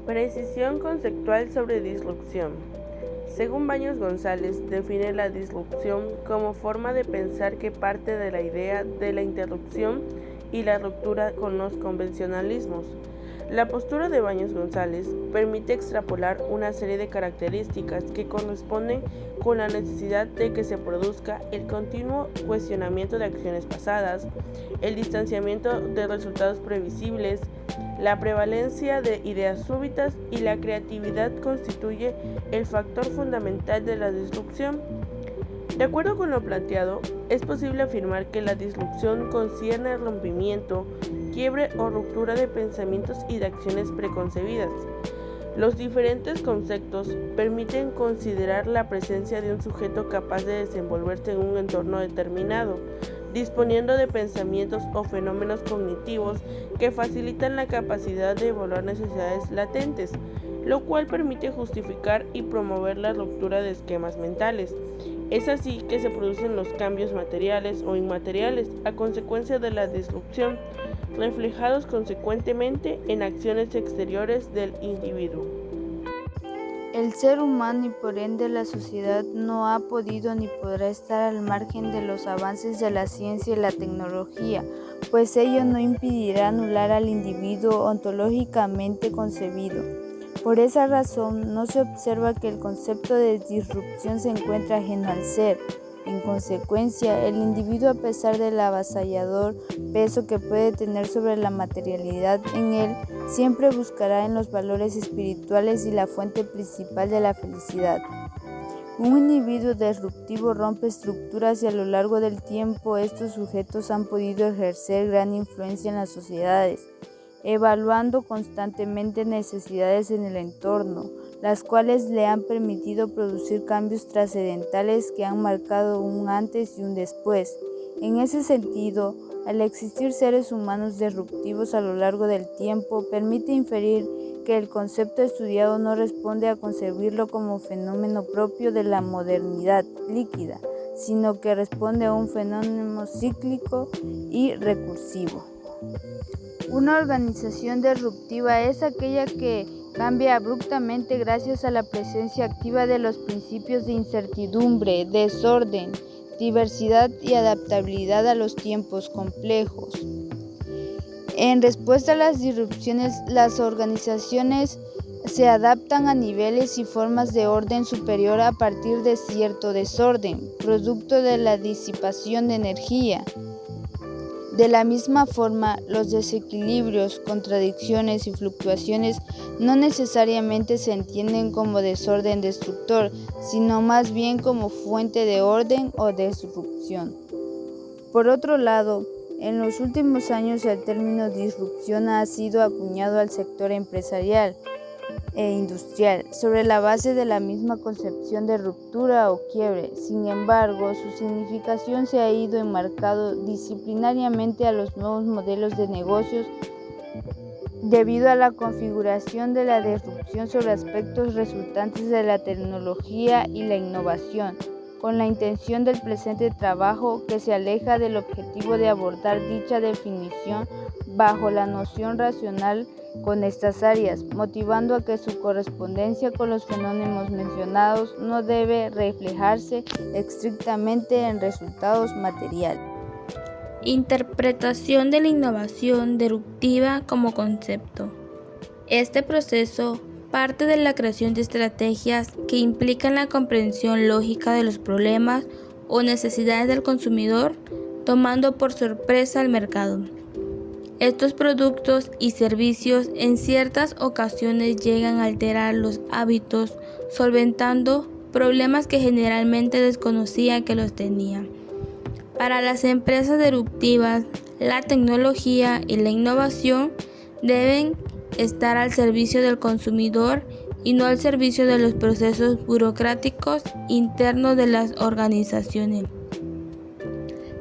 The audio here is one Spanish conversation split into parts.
Precisión conceptual sobre disrupción. Según Baños González, define la disrupción como forma de pensar que parte de la idea de la interrupción y la ruptura con los convencionalismos. La postura de Baños González permite extrapolar una serie de características que corresponden con la necesidad de que se produzca el continuo cuestionamiento de acciones pasadas, el distanciamiento de resultados previsibles, la prevalencia de ideas súbitas y la creatividad constituye el factor fundamental de la disrupción. De acuerdo con lo planteado, es posible afirmar que la disrupción concierne el rompimiento, quiebre o ruptura de pensamientos y de acciones preconcebidas. Los diferentes conceptos permiten considerar la presencia de un sujeto capaz de desenvolverse en un entorno determinado, disponiendo de pensamientos o fenómenos cognitivos que facilitan la capacidad de evaluar necesidades latentes, lo cual permite justificar y promover la ruptura de esquemas mentales. Es así que se producen los cambios materiales o inmateriales a consecuencia de la disrupción, reflejados consecuentemente en acciones exteriores del individuo. El ser humano y por ende la sociedad no ha podido ni podrá estar al margen de los avances de la ciencia y la tecnología, pues ello no impedirá anular al individuo ontológicamente concebido. Por esa razón, no se observa que el concepto de disrupción se encuentra ajeno al ser. En consecuencia, el individuo, a pesar del avasallador peso que puede tener sobre la materialidad en él, siempre buscará en los valores espirituales y la fuente principal de la felicidad. Un individuo disruptivo rompe estructuras y a lo largo del tiempo estos sujetos han podido ejercer gran influencia en las sociedades, evaluando constantemente necesidades en el entorno, las cuales le han permitido producir cambios trascendentales que han marcado un antes y un después. En ese sentido, al existir seres humanos disruptivos a lo largo del tiempo, permite inferir que el concepto estudiado no responde a concebirlo como fenómeno propio de la modernidad líquida, sino que responde a un fenómeno cíclico y recursivo. Una organización disruptiva es aquella que cambia abruptamente gracias a la presencia activa de los principios de incertidumbre, desorden, diversidad y adaptabilidad a los tiempos complejos. En respuesta a las disrupciones, las organizaciones se adaptan a niveles y formas de orden superior a partir de cierto desorden, producto de la disipación de energía. De la misma forma, los desequilibrios, contradicciones y fluctuaciones no necesariamente se entienden como desorden destructor, sino más bien como fuente de orden o disrupción. Por otro lado, en los últimos años el término disrupción ha sido acuñado al sector empresarial e industrial, sobre la base de la misma concepción de ruptura o quiebre. Sin embargo, su significación se ha ido enmarcando disciplinariamente a los nuevos modelos de negocios debido a la configuración de la disrupción sobre aspectos resultantes de la tecnología y la innovación, con la intención del presente trabajo que se aleja del objetivo de abordar dicha definición bajo la noción racional con estas áreas, motivando a que su correspondencia con los fenómenos mencionados no debe reflejarse estrictamente en resultados materiales. Interpretación de la innovación disruptiva como concepto. Este proceso parte de la creación de estrategias que implican la comprensión lógica de los problemas o necesidades del consumidor, tomando por sorpresa al mercado. Estos productos y servicios en ciertas ocasiones llegan a alterar los hábitos, solventando problemas que generalmente desconocía que los tenía. Para las empresas disruptivas, la tecnología y la innovación deben estar al servicio del consumidor y no al servicio de los procesos burocráticos internos de las organizaciones.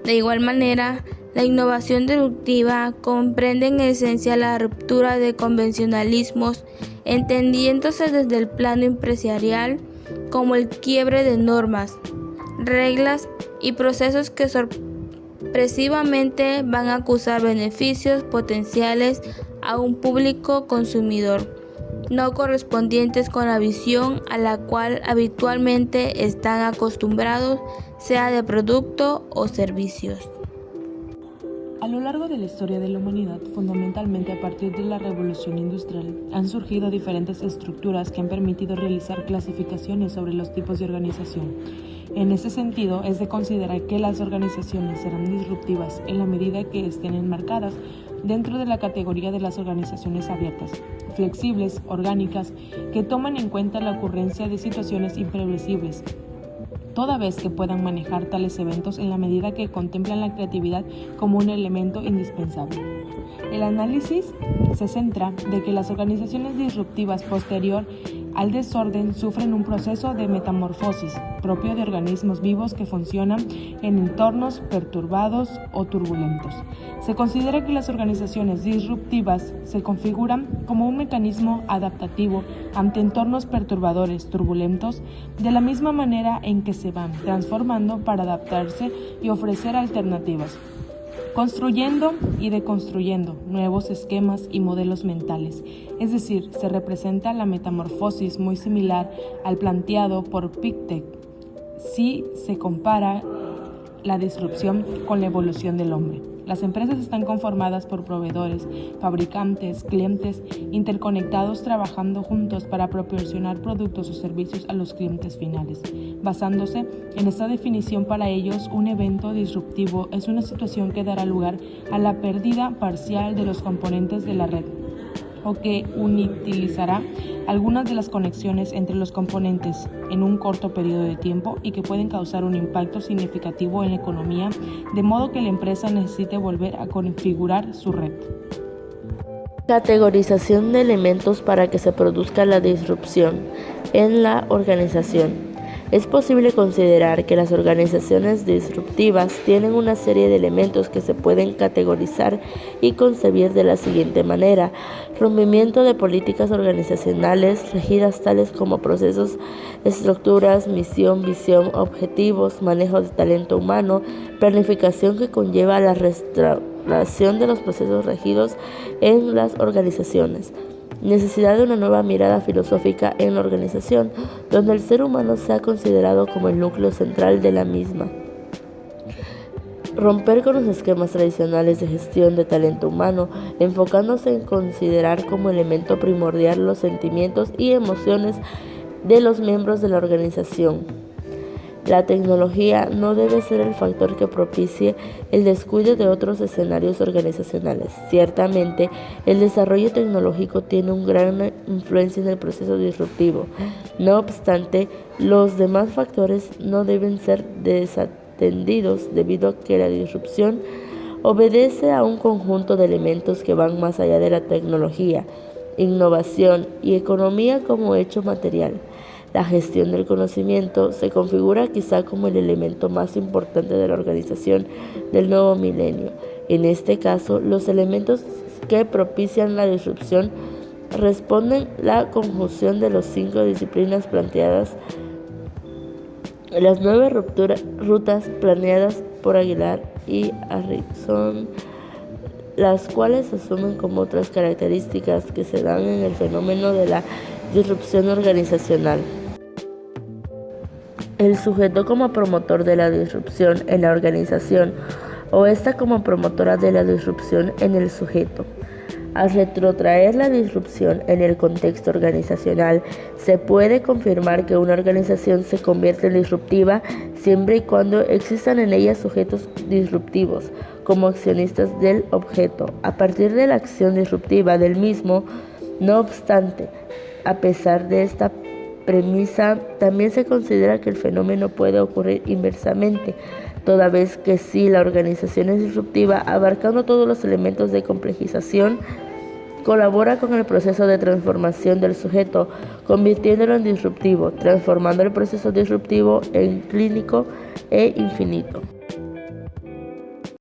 De igual manera, la innovación disruptiva comprende en esencia la ruptura de convencionalismos, entendiéndose desde el plano empresarial como el quiebre de normas, reglas y procesos que sorpresivamente van a acusar beneficios potenciales a un público consumidor, no correspondientes con la visión a la cual habitualmente están acostumbrados, sea de producto o servicios. A lo largo de la historia de la humanidad, fundamentalmente a partir de la revolución industrial, han surgido diferentes estructuras que han permitido realizar clasificaciones sobre los tipos de organización. En ese sentido, es de considerar que las organizaciones serán disruptivas en la medida que estén enmarcadas dentro de la categoría de las organizaciones abiertas, flexibles, orgánicas, que toman en cuenta la ocurrencia de situaciones imprevisibles, toda vez que puedan manejar tales eventos en la medida que contemplan la creatividad como un elemento indispensable. El análisis se centra de que las organizaciones disruptivas posterior al desorden sufren un proceso de metamorfosis propio de organismos vivos que funcionan en entornos perturbados o turbulentos. Se considera que las organizaciones disruptivas se configuran como un mecanismo adaptativo ante entornos perturbadores, turbulentos, de la misma manera en que se van transformando para adaptarse y ofrecer alternativas, construyendo y deconstruyendo nuevos esquemas y modelos mentales. Es decir, se representa la metamorfosis muy similar al planteado por Pictet si se compara la disrupción con la evolución del hombre. Las empresas están conformadas por proveedores, fabricantes, clientes interconectados trabajando juntos para proporcionar productos o servicios a los clientes finales. Basándose en esta definición, para ellos, un evento disruptivo es una situación que dará lugar a la pérdida parcial de los componentes de la red o que inutilizará algunas de las conexiones entre los componentes en un corto periodo de tiempo y que pueden causar un impacto significativo en la economía, de modo que la empresa necesite volver a configurar su red. Categorización de elementos para que se produzca la disrupción en la organización. Es posible considerar que las organizaciones disruptivas tienen una serie de elementos que se pueden categorizar y concebir de la siguiente manera: rompimiento de políticas organizacionales regidas tales como procesos, estructuras, misión, visión, objetivos, manejo de talento humano, planificación que conlleva la restauración de los procesos regidos en las organizaciones. Necesidad de una nueva mirada filosófica en la organización, donde el ser humano sea considerado como el núcleo central de la misma. Romper con los esquemas tradicionales de gestión de talento humano, enfocándose en considerar como elemento primordial los sentimientos y emociones de los miembros de la organización. La tecnología no debe ser el factor que propicie el descuido de otros escenarios organizacionales. Ciertamente, el desarrollo tecnológico tiene una gran influencia en el proceso disruptivo. No obstante, los demás factores no deben ser desatendidos debido a que la disrupción obedece a un conjunto de elementos que van más allá de la tecnología, innovación y economía como hecho material. La gestión del conocimiento se configura quizá como el elemento más importante de la organización del nuevo milenio. En este caso, los elementos que propician la disrupción responden a la conjunción de las 5 disciplinas planteadas, las 9 rutas planeadas por Aguilar y Harrison, las cuales asumen como otras características que se dan en el fenómeno de la disrupción organizacional. El sujeto como promotor de la disrupción en la organización o ésta como promotora de la disrupción en el sujeto. Al retrotraer la disrupción en el contexto organizacional, se puede confirmar que una organización se convierte en disruptiva siempre y cuando existan en ella sujetos disruptivos como accionistas del objeto, a partir de la acción disruptiva del mismo. No obstante, a pesar de esta premisa, también se considera que el fenómeno puede ocurrir inversamente, toda vez que si la organización es disruptiva, abarcando todos los elementos de complejización, colabora con el proceso de transformación del sujeto, convirtiéndolo en disruptivo, transformando el proceso disruptivo en clínico e infinito.